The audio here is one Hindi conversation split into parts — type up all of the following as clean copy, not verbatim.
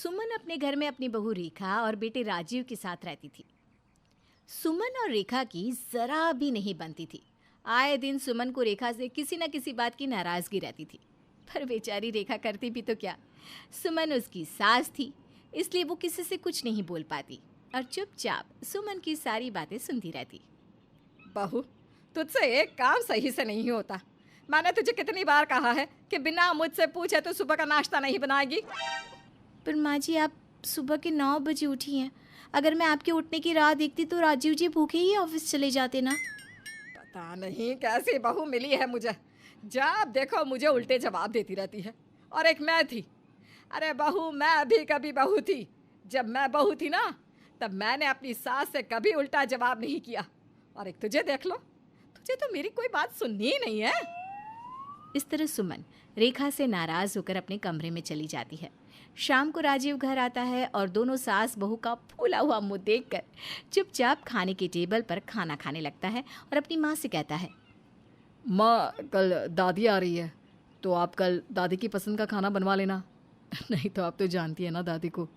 सुमन अपने घर में अपनी बहू रेखा और बेटे राजीव के साथ रहती थी। सुमन और रेखा की जरा भी नहीं बनती थी। आए दिन सुमन को रेखा से किसी न किसी बात की नाराजगी रहती थी, पर बेचारी रेखा करती भी तो क्या। सुमन उसकी सास थी, इसलिए वो किसी से कुछ नहीं बोल पाती और चुपचाप सुमन की सारी बातें सुनती रहती। बहू, तुझसे एक काम सही से नहीं होता। मैंने तुझे कितनी बार कहा है कि बिना मुझसे पूछे तो सुबह का नाश्ता नहीं बनाएगी। पर माँ जी, आप सुबह के 9 बजे उठी हैं। अगर मैं आपके उठने की राह देखती तो राजीव जी भूखे ही ऑफिस चले जाते ना। पता नहीं कैसी बहू मिली है मुझे, जब देखो मुझे उल्टे जवाब देती रहती है। और एक मैं थी, अरे बहू, मैं भी कभी बहू थी। जब मैं बहू थी ना, तब मैंने अपनी सास से कभी उल्टा जवाब नहीं किया। और एक तुझे देख लो, तुझे तो मेरी कोई बात सुननी ही नहीं है। इस तरह सुमन रेखा से नाराज होकर अपने कमरे में चली जाती है। शाम को राजीव घर आता है और दोनों सास बहू का फूला हुआ मुंह देखकर चुपचाप खाने के टेबल पर खाना खाने लगता है और अपनी माँ से कहता है, माँ, कल दादी आ रही है, तो आप कल दादी की पसंद का खाना बनवा लेना। नहीं तो आप तो जानती है ना दादी को।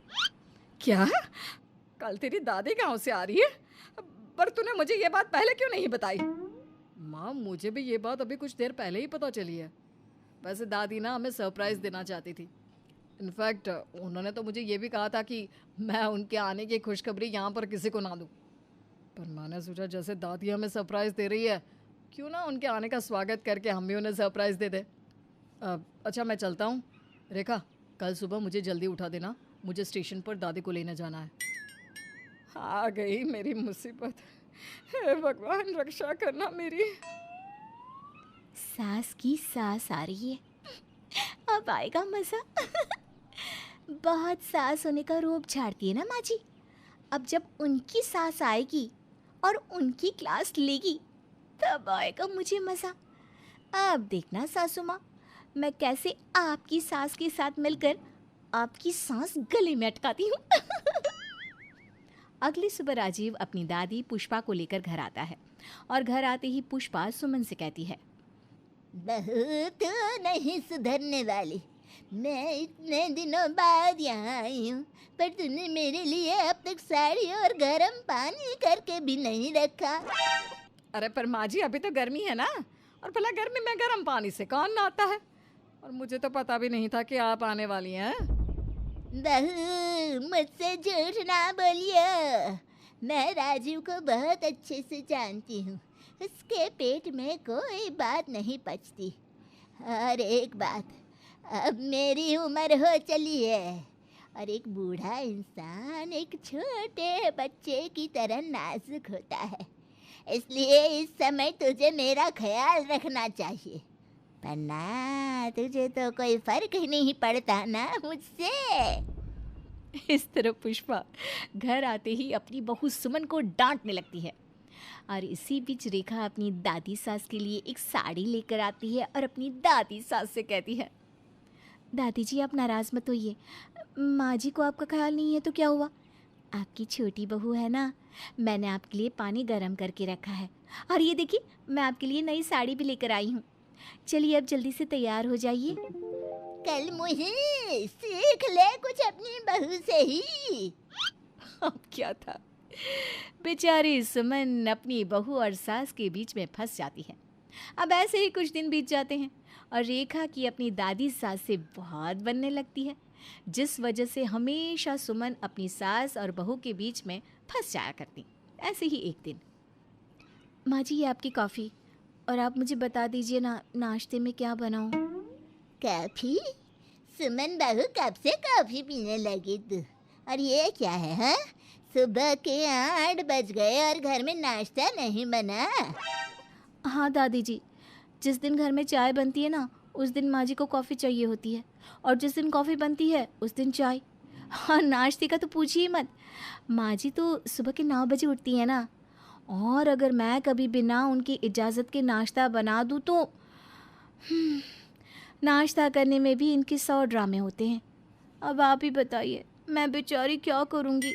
क्या? कल तेरी दादी गांव से आ रही है? पर तूने मुझे ये बात पहले क्यों नहीं बताई? माँ, मुझे भी ये बात अभी कुछ देर पहले ही पता चली है। वैसे दादी ना हमें सरप्राइज़ देना चाहती थी। इनफैक्ट उन्होंने तो मुझे ये भी कहा था कि मैं उनके आने की खुशखबरी यहाँ पर किसी को ना दूँ। पर मैंने सोचा जैसे दादी हमें सरप्राइज़ दे रही है, क्यों ना उनके आने का स्वागत करके हम भी उन्हें सरप्राइज़ दे दें। अच्छा, मैं चलता हूँ। रेखा, कल सुबह मुझे जल्दी उठा देना, मुझे स्टेशन पर दादी को लेने जाना है। आ गई मेरी मुसीबत। हे भगवान, रक्षा करना मेरी। सास की सास आ रही है, अब आएगा मजा। बहुत सास होने का रूप झाड़ती है ना माँ जी। अब जब उनकी सास आएगी और उनकी क्लास लेगी तब आएगा मुझे मजा। अब देखना सासू माँ, मैं कैसे आपकी सास के साथ मिलकर आपकी सांस गले में अटकाती हूँ। अगली सुबह राजीव अपनी दादी पुष्पा को लेकर घर आता है और घर आते ही पुष्पा सुमन से कहती है, बहू तो नहीं सुधरने वाली। मैं इतने दिनों बाद यहाँ आई हूँ, पर तूने मेरे लिए अब तक साड़ी और गर्म पानी करके भी नहीं रखा। अरे पर माँ जी, अभी तो गर्मी है ना, और भला गर्मी में गर्म पानी से कौन नहाता है? और मुझे तो पता भी नहीं था कि आप आने वाली हैं। बहू, मुझसे झूठ ना बोलिए। मैं राजीव को बहुत अच्छे से जानती हूँ। उसके पेट में कोई बात नहीं पचती। और एक बात, अब मेरी उम्र हो चली है और एक बूढ़ा इंसान एक छोटे बच्चे की तरह नाजुक होता है। इसलिए इस समय तुझे मेरा ख्याल रखना चाहिए, वरना तुझे तो कोई फर्क ही नहीं पड़ता ना मुझसे। इस तरह पुष्पा घर आते ही अपनी बहू सुमन को डांटने लगती है। और इसी बीच रेखा अपनी दादी सास के लिए एक साड़ी लेकर आती है और अपनी दादी सास से कहती है, दादी जी आप नाराज़ मत होइए, माँ जी को आपका ख्याल नहीं है तो क्या हुआ, आपकी छोटी बहू है ना, मैंने आपके लिए पानी गर्म करके रखा है और ये देखिए मैं आपके लिए नई साड़ी भी लेकर आई हूँ। चलिए अब जल्दी से तैयार हो जाइए। कल मुझे सीख ले कुछ अपनी बहू से ही। अब क्या था, बेचारी सुमन अपनी बहू और सास के बीच में फंस जाती है। अब ऐसे ही कुछ दिन बीत जाते हैं और रेखा की अपनी दादी सास से बहुत बनने लगती है, जिस वजह से हमेशा सुमन अपनी सास और बहू के बीच में फंस जाया करती। ऐसे ही एक दिन, माँ जी ये आपकी कॉफ़ी, और आप मुझे बता दीजिए ना नाश्ते में क्या बनाऊँ। कॉफी? सुमन बहू, कब से कॉफी पीने लगी तू? और ये क्या है हाँ? सुबह के 8 बज गए और घर में नाश्ता नहीं बना? हाँ दादी जी, जिस दिन घर में चाय बनती है ना उस दिन माँ जी को कॉफ़ी चाहिए होती है, और जिस दिन कॉफ़ी बनती है उस दिन चाय। हाँ, नाश्ते का तो पूछिए मत, माँ जी तो सुबह के 9 बजे उठती है ना, और अगर मैं कभी बिना उनकी इजाज़त के नाश्ता बना दूँ तो नाश्ता करने में भी इनके 100 ड्रामे होते हैं। अब आप ही बताइए मैं बेचारी क्या करूँगी।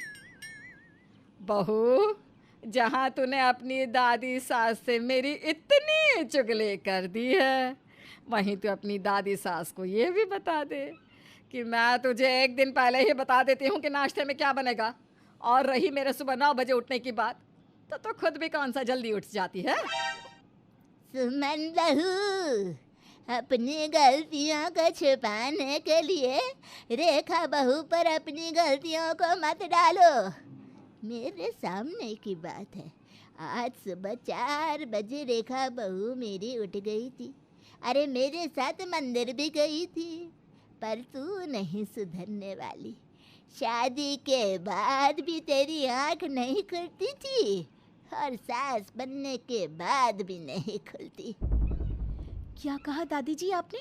बहू, जहाँ तूने अपनी दादी सास से मेरी इतनी चुगली कर दी है, वहीं तो अपनी दादी सास को ये भी बता दे कि मैं तुझे एक दिन पहले ही बता देती हूँ कि नाश्ते में क्या बनेगा। और रही मेरे सुबह 9 बजे उठने की बात, तो खुद भी कौन सा जल्दी उठ जाती है। सुमन बहू, अपनी गलतियों को छुपाने के लिए रेखा बहू पर अपनी गलतियों को मत डालो। मेरे सामने की बात है, आज सुबह 4 बजे रेखा बहू मेरी उठ गई थी। अरे मेरे साथ मंदिर भी गई थी, पर तू नहीं सुधरने वाली। शादी के बाद भी तेरी आँख नहीं खुलती थी और सास बनने के बाद भी नहीं खुलती। क्या कहा दादी जी आपने?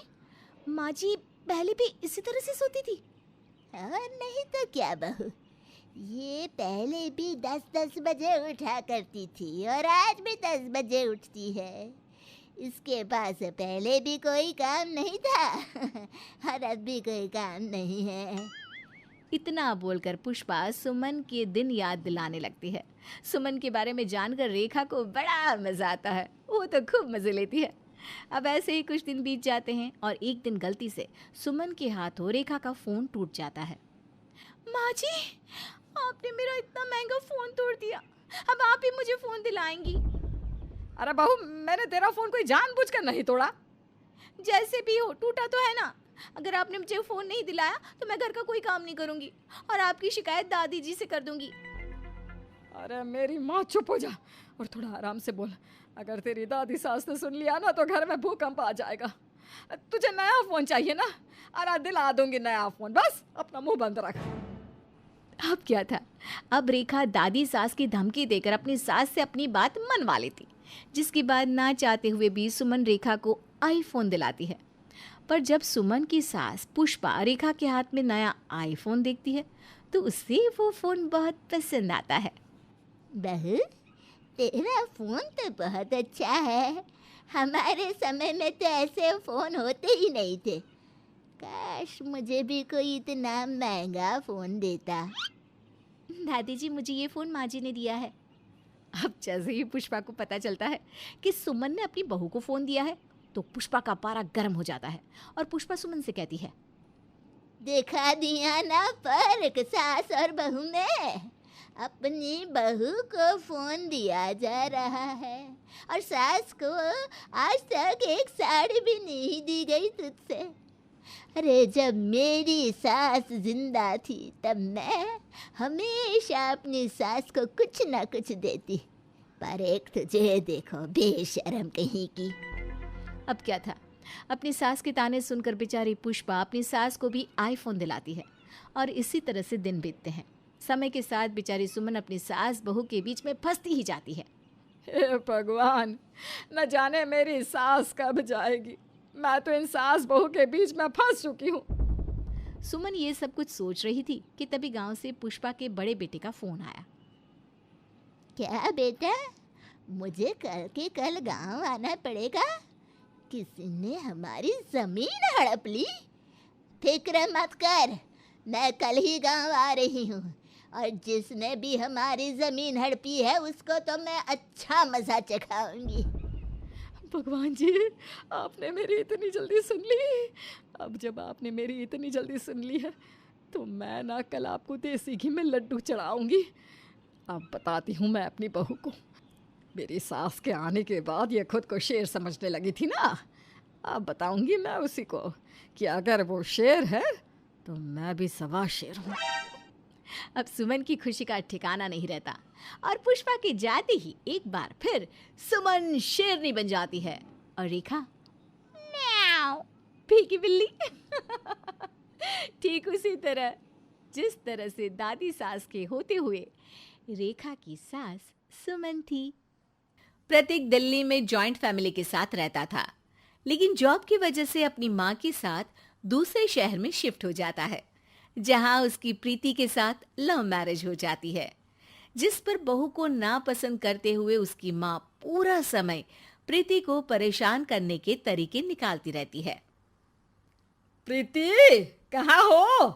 माँ जी पहले भी इसी तरह से सोती थी? और नहीं तो क्या बहू, ये पहले भी 10-10 बजे उठा करती थी और आज भी 10 बजे उठती है। इसके पास पहले भी कोई काम नहीं था और अब भी कोई काम नहीं है। इतना बोलकर पुष्पा सुमन के दिन याद दिलाने लगती है। सुमन के बारे में जानकर रेखा को बड़ा मजा आता है, वो तो खूब मजे लेती है। अब ऐसे ही कुछ दिन बीत जाते हैं और एक दिन गलती से सुमन के हाथों रेखा का फोन टूट जाता है। माँ जी, आपने मेरा इतना महंगा फोन तोड़ दिया, अब आप ही मुझे फोन दिलाएंगी? अरे बहू, मैंने तेरा फोन कोई जानबूझकर नहीं तोड़ा। जैसे भी हो, टूटा तो है ना। अगर आपने मुझे फ़ोन नहीं दिलाया तो मैं घर का कोई काम नहीं करूँगी और आपकी शिकायत दादी जी से कर दूँगी। अरे मेरी माँ, चुप हो जा और थोड़ा आराम से बोल। अगर तेरी दादी सास ने सुन लिया ना तो घर में भूकंप आ जाएगा। तुझे नया फ़ोन चाहिए ना? अरे दिला दूंगी नया फ़ोन, बस अपना मुंह बंद रख। अब क्या था, अब रेखा दादी सास की धमकी देकर अपनी सास से अपनी बात मनवा लेती, जिसके बाद ना चाहते हुए भी सुमन रेखा को आईफोन दिलाती है। पर जब सुमन की सास पुष्पा रेखा के हाथ में नया आईफोन देखती है तो उसे वो फ़ोन बहुत पसंद आता है। बहू, तेरा फ़ोन तो बहुत अच्छा है। हमारे समय में तो ऐसे फ़ोन होते ही नहीं थे। काश मुझे भी कोई इतना महंगा फ़ोन देता। दादी जी, मुझे ये फ़ोन माँ जी ने दिया है। अब जैसे ही पुष्पा को पता चलता है कि सुमन ने अपनी बहू को फ़ोन दिया है तो पुष्पा का पारा गर्म हो जाता है और पुष्पा सुमन से कहती है, देखा दिया ना फर्क सास और बहू में। अपनी बहू को फ़ोन दिया जा रहा है और सास को आज तक एक साड़ी भी नहीं दी गई तुझसे। अरे जब मेरी सास जिंदा थी तब मैं हमेशा अपनी सास को कुछ ना कुछ देती, पर एक तुझे देखो, बेशर्म कहीं की। अब क्या था, अपनी सास के ताने सुनकर बेचारी पुष्पा अपनी सास को भी आईफोन दिलाती है और इसी तरह से दिन बीतते हैं। समय के साथ बेचारी सुमन अपनी सास बहू के बीच में फंसती ही जाती है। हे भगवान, न जाने मेरी सास कब जाएगी। मैं तो इन सास बहू के बीच में फंस चुकी हूँ। सुमन ये सब कुछ सोच रही थी कि तभी गांव से पुष्पा के बड़े बेटे का फोन आया। क्या बेटा, मुझे कल के कल गांव आना पड़ेगा। किसी ने हमारी जमीन हड़प ली। फिक्र मत कर, मैं कल ही गांव आ रही हूँ और जिसने भी हमारी जमीन हड़पी है उसको तो मैं अच्छा मजा चखाऊंगी। भगवान जी, आपने मेरी इतनी जल्दी सुन ली। अब जब आपने मेरी इतनी जल्दी सुन ली है तो मैं ना कल आपको देसी घी में लड्डू चढ़ाऊंगी। अब बताती हूँ मैं अपनी बहू को। मेरी सास के आने के बाद ये खुद को शेर समझने लगी थी ना, अब बताऊंगी मैं उसी को कि अगर वो शेर है तो मैं भी सवा शेर हूँ। अब सुमन की खुशी का ठिकाना नहीं रहता और पुष्पा के जाते ही एक बार फिर सुमन शेरनी बन जाती है और रेखा म्याऊ भीगी बिल्ली। ठीक उसी तरह जिस तरह से दादी सास के होते हुए रेखा की सास सुमन थी। प्रतीक दिल्ली में जॉइंट फैमिली के साथ रहता था, लेकिन जॉब की वजह से अपनी माँ के साथ दूसरे शहर में शिफ्ट हो जाता है, जहां उसकी प्रीति के साथ लव मैरिज हो जाती है, जिस पर बहू को नापसंद करते हुए उसकी माँ पूरा समय प्रीति को परेशान करने के तरीके निकालती रहती है। प्रीति, कहाँ हो?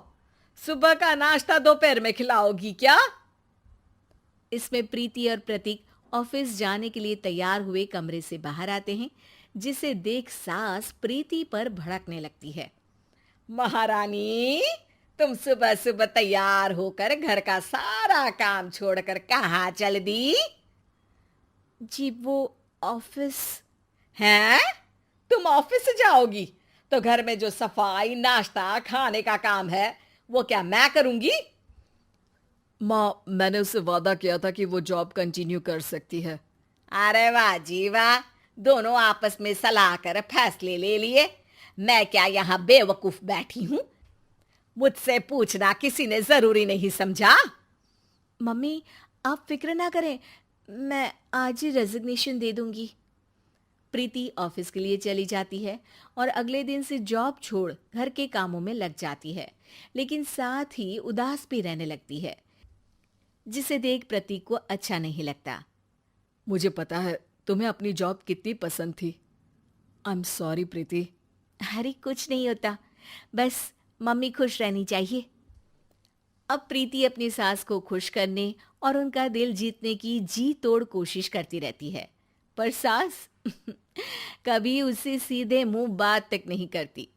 सुबह का नाश्ता दोपहर में खिलाओगी क्या? इसमें प्रीति और प्रतीक ऑफिस जाने के लिए तैयार हुए कमरे से बाहर आते हैं, जिसे देख सास प्रीति पर भड़कने लगती है। महारानी, तुम सुबह सुबह तैयार होकर घर का सारा काम छोड़कर कहाँ चल दी? जी वो ऑफिस। हैं? तुम ऑफिस से जाओगी तो घर में जो सफाई, नाश्ता, खाने का काम है वो क्या मैं करूंगी? माँ, मैंने उससे वादा किया था कि वो जॉब कंटिन्यू कर सकती है। अरे वाह जी वाह, दोनों आपस में सलाह कर फैसले ले लिए। मैं क्या यहाँ बेवकूफ बैठी हूँ? मुझसे पूछना किसी ने जरूरी नहीं समझा? मम्मी आप फिक्र ना करें, मैं आज ही रेजिग्नेशन दे दूंगी। प्रीति ऑफिस के लिए चली जाती है और अगले दिन से जॉब छोड़ घर के कामों में लग जाती है, लेकिन साथ ही उदास भी रहने लगती है, जिसे देख प्रतीक को अच्छा नहीं लगता। मुझे पता है तुम्हें अपनी जॉब कितनी पसंद थी। आई एम सॉरी प्रीति। अरे कुछ नहीं होता, बस मम्मी खुश रहनी चाहिए। अब प्रीति अपनी सास को खुश करने और उनका दिल जीतने की जी तोड़ कोशिश करती रहती है, पर सास कभी उससे सीधे मुंह बात तक नहीं करती।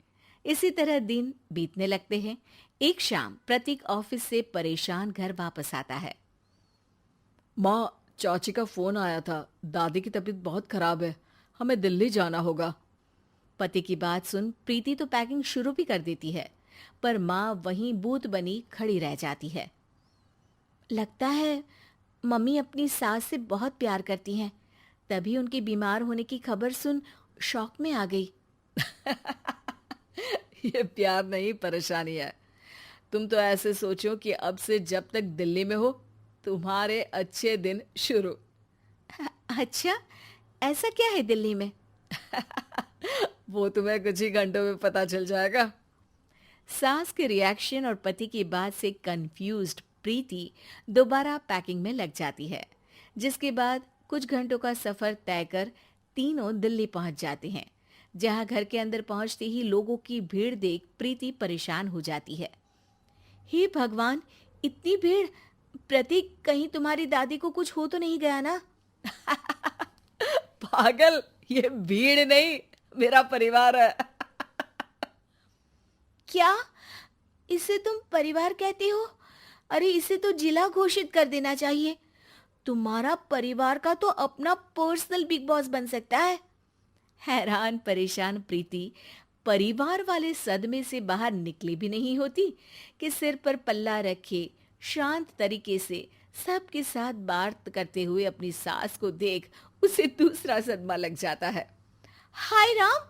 इसी तरह दिन बीतने लगते हैं। एक शाम प्रतीक ऑफिस से परेशान घर वापस आता है। माँ, चाची का फोन आया था, दादी की तबीयत बहुत खराब है, हमें दिल्ली जाना होगा। पति की बात सुन प्रीति तो पैकिंग शुरू भी कर देती है, पर माँ वहीं बूत बनी खड़ी रह जाती है। लगता है मम्मी अपनी सास से बहुत प्यार करती हैं, तभी उनके बीमार होने की खबर सुन शॉक में आ गई। ये प्यार नहीं, परेशानी है। तुम तो ऐसे सोचो कि अब से जब तक दिल्ली में हो तुम्हारे अच्छे दिन शुरू। अच्छा, ऐसा क्या है दिल्ली में? वो तुम्हें कुछ ही घंटों में पता चल जाएगा। सास के रिएक्शन और पति की बात से कंफ्यूज्ड प्रीति दोबारा पैकिंग में लग जाती है, जिसके बाद कुछ घंटों का सफर तय कर तीनों दिल्ली पहुंच जाते हैं, जहां घर के अंदर पहुंचते ही लोगों की भीड़ देख प्रीति परेशान हो जाती है। हे भगवान, इतनी भीड़! प्रतीक, कहीं तुम्हारी दादी को कुछ हो तो नहीं गया ना? पागल, ये भीड़ नहीं, मेरा परिवार है। क्या? इसे तुम परिवार कहते हो? अरे इसे तो जिला घोषित कर देना चाहिए। तुम्हारा परिवार का तो अपना पर्सनल बिग बॉस बन सकता है। हैरान परेशान प्रीति परिवार वाले सदमे से बाहर निकली भी नहीं होती कि सिर पर पल्ला रखे शांत तरीके से सबके साथ बात करते हुए अपनी सास को देख उसे दूसरा सदमा लग जाता है। हाय राम,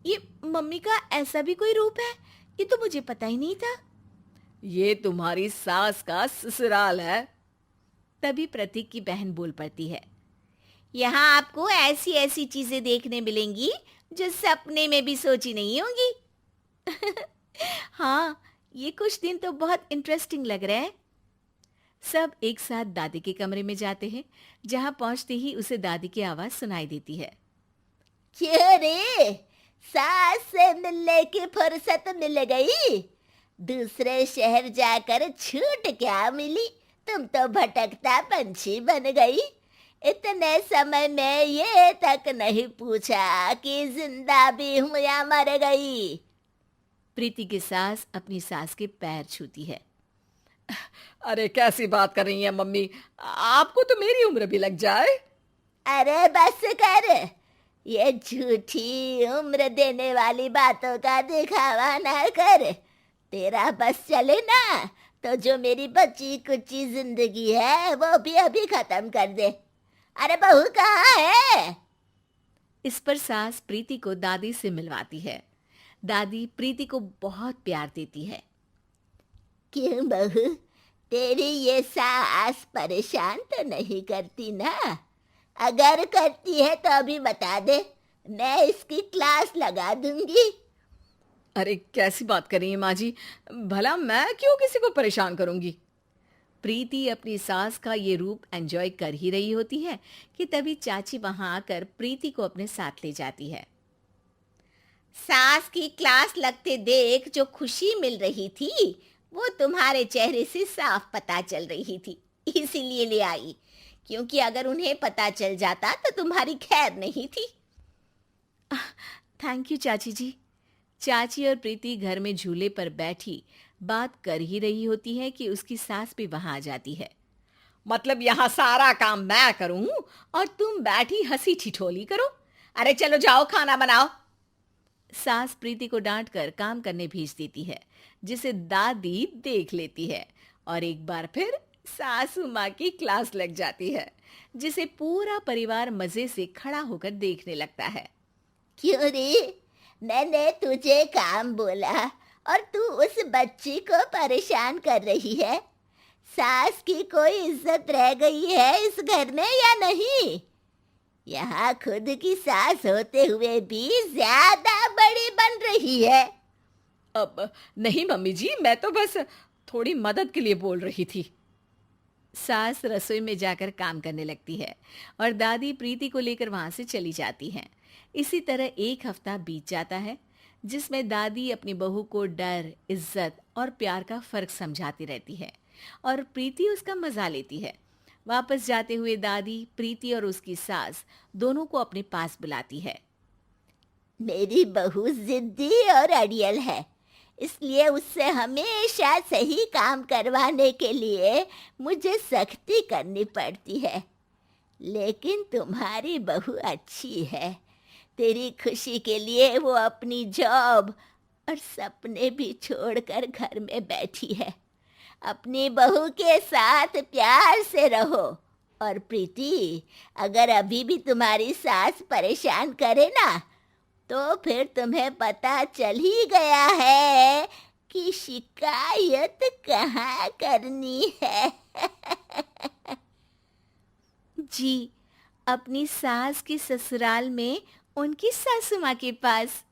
ये मम्मी का ऐसा भी कोई रूप है? ये तो मुझे पता ही नहीं था। ये तुम्हारी सास का ससुराल है। तभी प्रतीक की बहन बोल पड़ती है। यहाँ आपको ऐसी ऐसी चीजें देखने मिलेंगी जो सपने में भी सोची नहीं होंगी। हाँ, ये कुछ दिन तो बहुत इंटरेस्टिंग लग रहा है। सब एक साथ दादी के कमरे में जाते हैं, जहां पहुंचते ही उसे दादी की आवाज सुनाई देती है। क्यों रे, सास से मिलने की फुर्सत मिल गई? दूसरे शहर जाकर छूट क्या मिली? तुम तो भटकता पंछी बन गई। इतने समय में ये तक नहीं पूछा कि जिंदा भी हूं या मर गई। प्रीति की सास अपनी सास के पैर छूती है। अरे कैसी बात कर रही है मम्मी, आपको तो मेरी उम्र भी लग जाए। अरे बस कर, ये झूठी उम्र देने वाली बातों का दिखावा ना कर। तेरा बस चले ना तो जो मेरी बची कुची जिंदगी है वो भी अभी खत्म कर दे। अरे बहू कहाँ है? इस पर सास प्रीति को दादी से मिलवाती है। दादी प्रीति को बहुत प्यार देती है। क्यों बहू, तेरी ये सास परेशान तो नहीं करती ना? अगर करती है तो अभी बता दे, मैं इसकी क्लास लगा दूंगी। अरे कैसी बात कर रही है माँ जी, भला मैं क्यों किसी को परेशान करूंगी। प्रीति अपनी सास का ये रूप एंजॉय कर ही रही होती है कि तभी चाची वहां आकर प्रीति को अपने साथ ले जाती है। सास की क्लास लगते देख जो खुशी मिल रही थी वो तुम्हारे चेहरे से साफ पता चल रही थी, इसीलिए ले आई, क्योंकि अगर उन्हें पता चल जाता तो तुम्हारी खैर नहीं थी। थैंक यू चाची जी। चाची और प्रीति घर में झूले पर बैठी बात कर ही रही होती है कि उसकी सास भी वहां आ जाती है। मतलब यहाँ सारा काम मैं करूं और तुम बैठी हंसी ठिठोली करो? अरे चलो जाओ खाना बनाओ। सास प्रीति को डांटकर काम करने भेज देती है, जिसे दादी देख लेती है और एक बार फिर सासू माँ की क्लास लग जाती है, जिसे पूरा परिवार मजे से खड़ा होकर देखने लगता है। क्यों रे, मैंने तुझे काम बोला और तू उस बच्ची को परेशान कर रही है। सास की कोई इज्जत रह गई है इस घर में या नहीं? यहाँ खुद की सास होते हुए भी ज्यादा बड़ी बन रही है। अब नहीं मम्मी जी, मैं तो बस थोड़ी मदद के लिए बोल रही थी। सास रसोई में जाकर काम करने लगती है और दादी प्रीति को लेकर वहां से चली जाती हैं। इसी तरह एक हफ्ता बीत जाता है, जिसमें दादी अपनी बहू को डर, इज्जत और प्यार का फर्क समझाती रहती है और प्रीति उसका मजा लेती है। वापस जाते हुए दादी प्रीति और उसकी सास दोनों को अपने पास बुलाती है। मेरी बहू जिद्दी और अड़ियल है, इसलिए उससे हमेशा सही काम करवाने के लिए मुझे सख्ती करनी पड़ती है। लेकिन तुम्हारी बहू अच्छी है। तेरी खुशी के लिए वो अपनी जॉब और सपने भी छोड़कर घर में बैठी है। अपनी बहू के साथ प्यार से रहो। और प्रीति, अगर अभी भी तुम्हारी सास परेशान करे ना, तो फिर तुम्हें पता चल ही गया है कि शिकायत कहाँ करनी है। जी, अपनी सास के ससुराल में उनकी सासू माँ के पास।